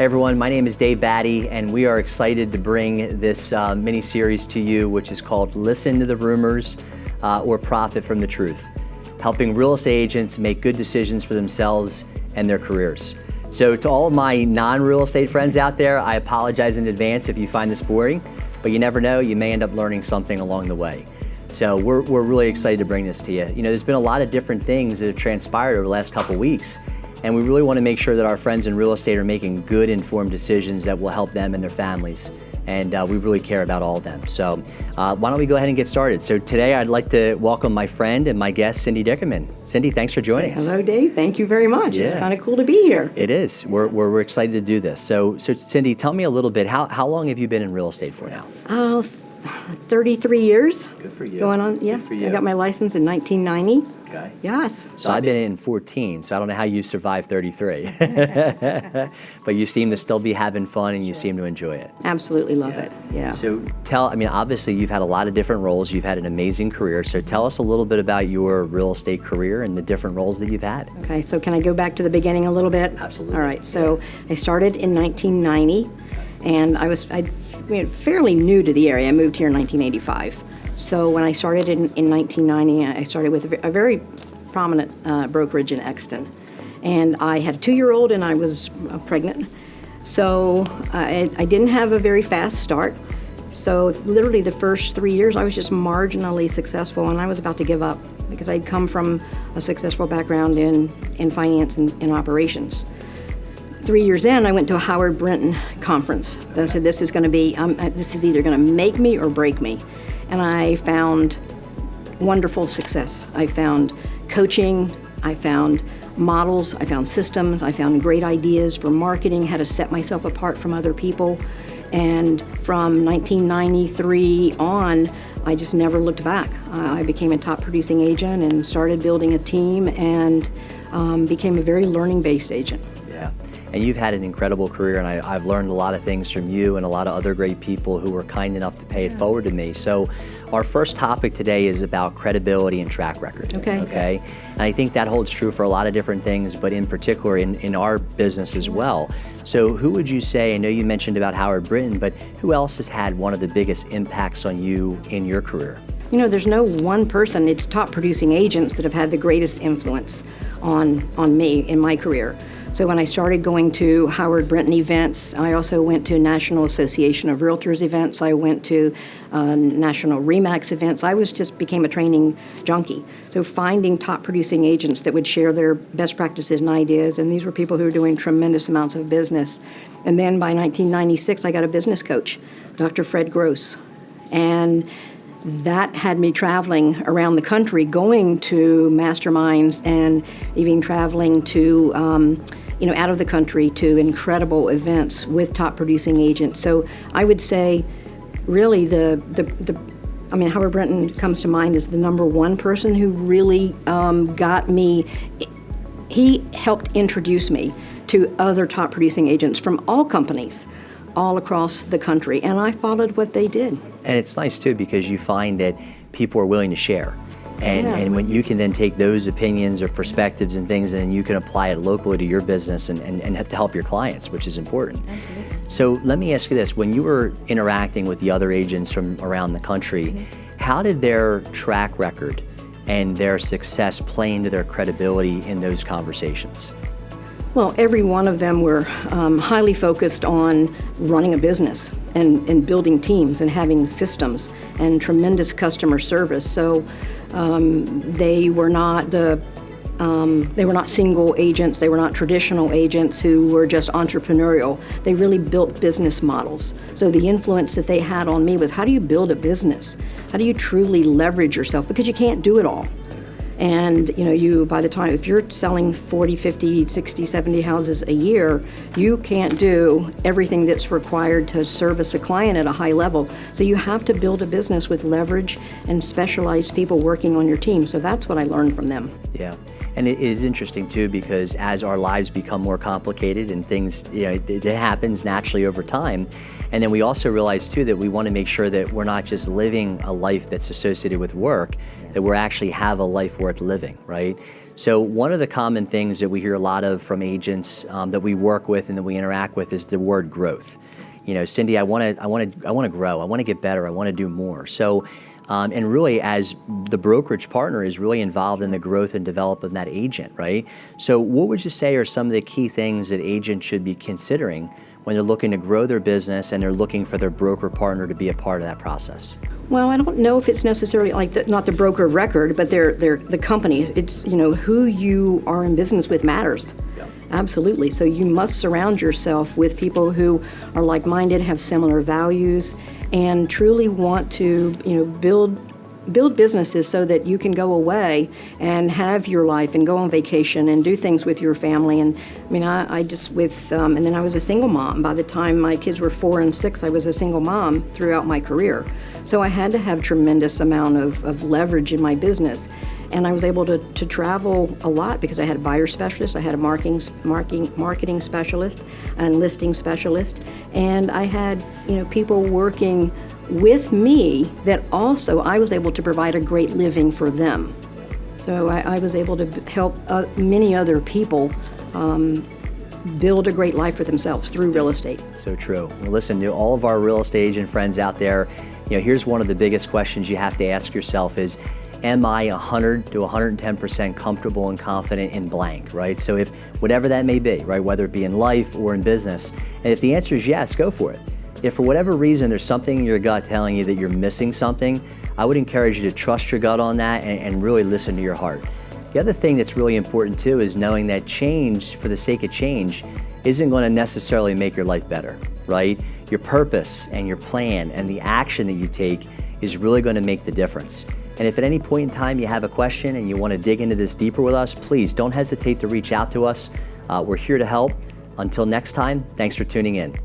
Hey everyone, my name is Dave Batty, and we are excited to bring this mini-series to you, which is called Listen to the Rumors or Profit from the Truth, helping real estate agents make good decisions for themselves and their careers. So to all of my non-real estate friends out there, I apologize in advance if you find this boring, but you never know, you may end up learning something along the way. So we're really excited to bring this to you. You know, there's been a lot of different things that have transpired over the last couple of weeks, and we really want to make sure that our friends in real estate are making good, informed decisions that will help them and their families. And we really care about all of them. So why don't we go ahead and get started. So today I'd like to welcome my friend and my guest, Cindy Dickerman. Cindy, thanks for joining us. Hello, Dave. Thank you very much. Yeah. It's kind of cool to be here. It is. We're excited to do this. So Cindy, tell me a little bit, how long have you been in real estate for now? 33 years. Good for you. Going on, yeah. Good for you. I got my license in 1990. Okay. Yes. So I've been in 14, so I don't know how you survived 33. But you seem to still be having fun and you seem to enjoy it. Absolutely love it. Yeah. So obviously you've had a lot of different roles. You've had an amazing career. So tell us a little bit about your real estate career and the different roles that you've had. Okay, so can I go back to the beginning a little bit? Absolutely. All right, so I started in 1990, and I fairly new to the area. I moved here in 1985. So when I started in 1990, I started with a very prominent brokerage in Exton. And I had a 2-year-old and I was pregnant. So I didn't have a very fast start. So literally the first 3 years I was just marginally successful, and I was about to give up because I'd come from a successful background in finance and in operations. 3 years in, I went to a Howard Brinton conference. I said, this is going to be, this is either going to make me or break me. And I found wonderful success. I found coaching, I found models, I found systems, I found great ideas for marketing, how to set myself apart from other people. And from 1993 on, I just never looked back. I became a top producing agent and started building a team and became a very learning-based agent. Yeah. And you've had an incredible career, and I've learned a lot of things from you and a lot of other great people who were kind enough to pay it forward to me. So our first topic today is about credibility and track record. Okay. And I think that holds true for a lot of different things, but in particular in our business as well. So who would you say, I know you mentioned about Howard Brinton, but who else has had one of the biggest impacts on you in your career? You know, there's no one person. It's top producing agents that have had the greatest influence on me in my career. So when I started going to Howard Brinton events, I also went to National Association of Realtors events. I went to National RE/MAX events. I became a training junkie. So finding top producing agents that would share their best practices and ideas, and these were people who were doing tremendous amounts of business. And then by 1996, I got a business coach, Dr. Fred Gross. And that had me traveling around the country, going to masterminds and even traveling to out of the country to incredible events with top producing agents. So I would say really Howard Brinton comes to mind as the number one person who really got me. He helped introduce me to other top producing agents from all companies all across the country, and I followed what they did. And it's nice too because you find that people are willing to share. And when you can then take those opinions or perspectives and things and you can apply it locally to your business and to help your clients, which is important. Absolutely. So let me ask you this, when you were interacting with the other agents from around the country, how did their track record and their success play into their credibility in those conversations? Well, every one of them were highly focused on running a business and building teams and having systems and tremendous customer service. So they were not single agents. They were not traditional agents who were just entrepreneurial. They really built business models. So the influence that they had on me was, how do you build a business? How do you truly leverage yourself? Because you can't do it all. And by the time, if you're selling 40, 50, 60, 70 houses a year, you can't do everything that's required to service a client at a high level. So you have to build a business with leverage and specialized people working on your team. So that's what I learned from them. Yeah. And it is interesting too, because as our lives become more complicated and things, it happens naturally over time. And then we also realize too that we want to make sure that we're not just living a life that's associated with work, that we actually have a life worth living, right? So one of the common things that we hear a lot of from agents that we work with and that we interact with is the word growth. You know, Cindy, I want to grow. I want to get better. I want to do more. So, and really, as the brokerage partner is really involved in the growth and development of that agent, right? So, what would you say are some of the key things that agents should be considering when they're looking to grow their business and they're looking for their broker partner to be a part of that process? Well, I don't know if it's necessarily like not the broker of record, but they're the company. It's, you know, who you are in business with matters. Yeah. Absolutely. So you must surround yourself with people who are like-minded, have similar values, and truly want to, you know, build businesses so that you can go away and have your life and go on vacation and do things with your family. And I mean, I just and then I was a single mom. By the time my kids were 4 and 6, I was a single mom throughout my career. So I had to have tremendous amount of leverage in my business. And I was able to travel a lot because I had a buyer specialist, I had a marketing specialist, and listing specialist, and I had, you know, people working with me that also I was able to provide a great living for them. So I was able to help many other people build a great life for themselves through real estate. So true. Well, listen, to all of our real estate agent friends out there, you know, here's one of the biggest questions you have to ask yourself is, am I 100 to 110% comfortable and confident in blank, right? So if whatever that may be, right, whether it be in life or in business, and if the answer is yes, go for it. If for whatever reason there's something in your gut telling you that you're missing something, I would encourage you to trust your gut on that and really listen to your heart. The other thing that's really important too is knowing that change, for the sake of change, isn't going to necessarily make your life better, right? Your purpose and your plan and the action that you take is really going to make the difference. And if at any point in time you have a question and you want to dig into this deeper with us, please don't hesitate to reach out to us. We're here to help. Until next time, thanks for tuning in.